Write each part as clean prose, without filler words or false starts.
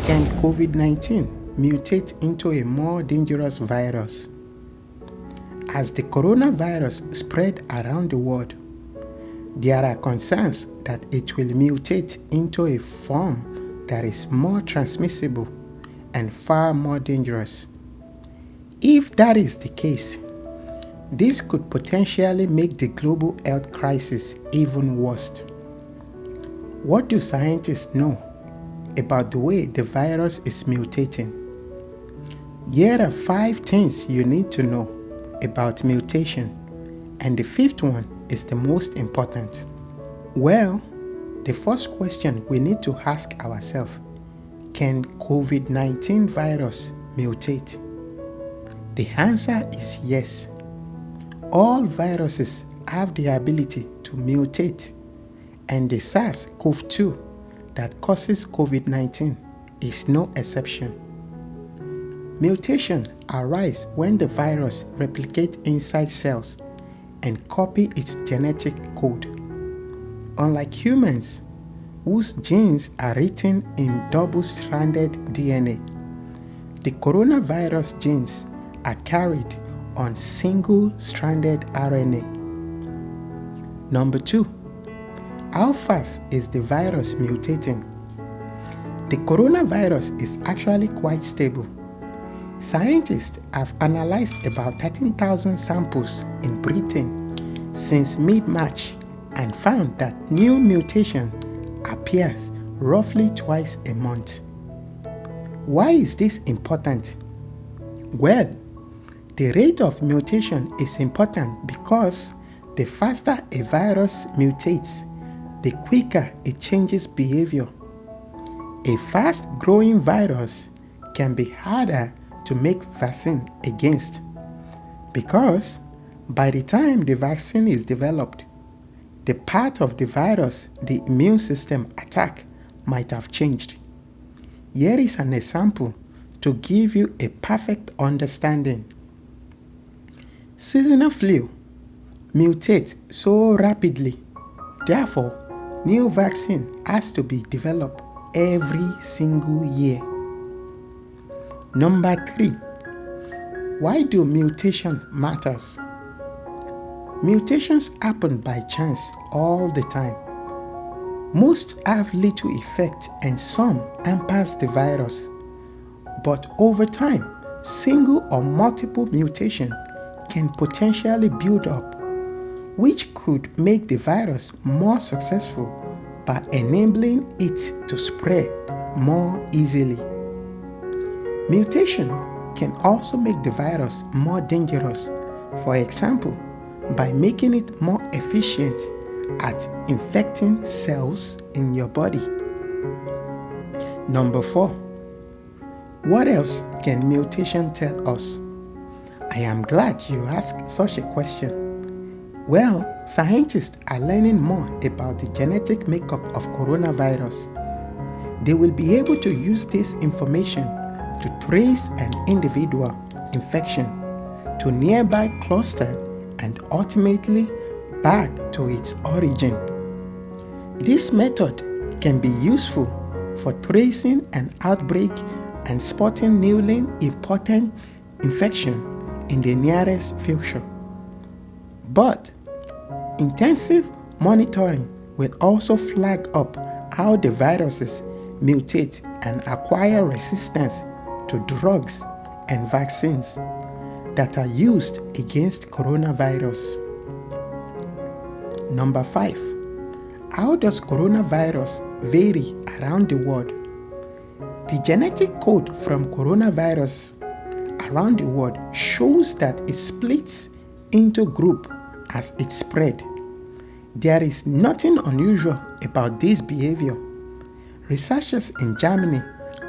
Can COVID-19 mutate into a more dangerous virus? As the coronavirus spread around the world, there are concerns that it will mutate into a form that is more transmissible and far more dangerous. If that is the case, this could potentially make the global health crisis even worse. What do scientists know about the way the virus is mutating? Here are 5 things you need to know about mutation, and the 5th one is the most important. Well, the first question we need to ask ourselves: can COVID-19 virus mutate? The answer is yes. All viruses have the ability to mutate, and the SARS-CoV-2 that causes COVID-19 is no exception. Mutation arises when the virus replicates inside cells and copies its genetic code. Unlike humans, whose genes are written in double-stranded DNA, the coronavirus genes are carried on single-stranded RNA. Number 2, how fast is the virus mutating? The coronavirus is actually quite stable. Scientists have analyzed about 13,000 samples in Britain since mid-March and found that new mutation appears roughly twice a month. Why is this important? Well, the rate of mutation is important because the faster a virus mutates, the quicker it changes behavior. A fast-growing virus can be harder to make vaccine against because by the time the vaccine is developed, the part of the virus the immune system attack might have changed. Here is an example to give you a perfect understanding. Seasonal flu mutates so rapidly, therefore, new vaccine has to be developed every single year. Number 3, why do mutation matters? Mutations happen by chance all the time. Most have little effect and some hampers the virus. But over time, single or multiple mutation can potentially build up, which could make the virus more successful by enabling it to spread more easily. Mutation can also make the virus more dangerous, for example, by making it more efficient at infecting cells in your body. Number 4, what else can mutation tell us? I am glad you asked such a question. Well, scientists are learning more about the genetic makeup of coronavirus. They will be able to use this information to trace an individual infection to nearby cluster and ultimately back to its origin. This method can be useful for tracing an outbreak and spotting newly important infection in the nearest future. But intensive monitoring will also flag up how the viruses mutate and acquire resistance to drugs and vaccines that are used against coronavirus. Number 5, how does coronavirus vary around the world? The genetic code from coronavirus around the world shows that it splits into groups as it spread. There is nothing unusual about this behavior. Researchers in Germany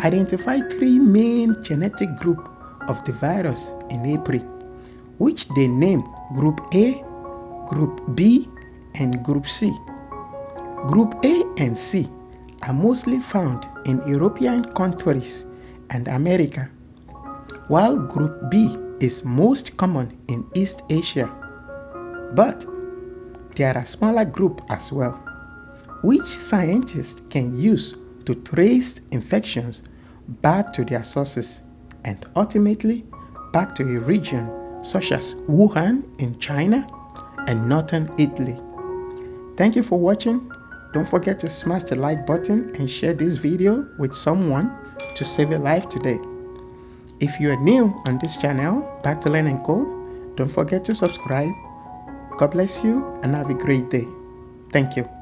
identified 3 main genetic groups of the virus in April, which they named Group A, Group B, and Group C. Group A and C are mostly found in European countries and America, while Group B is most common in East Asia. But there are smaller groups as well, which scientists can use to trace infections back to their sources and ultimately back to a region such as Wuhan in China and northern Italy. Thank you for watching. Don't forget to smash the like button and share this video with someone to save your life today. If you are new on this channel, Backtolandandco, don't forget to subscribe. God bless you and have a great day. Thank you.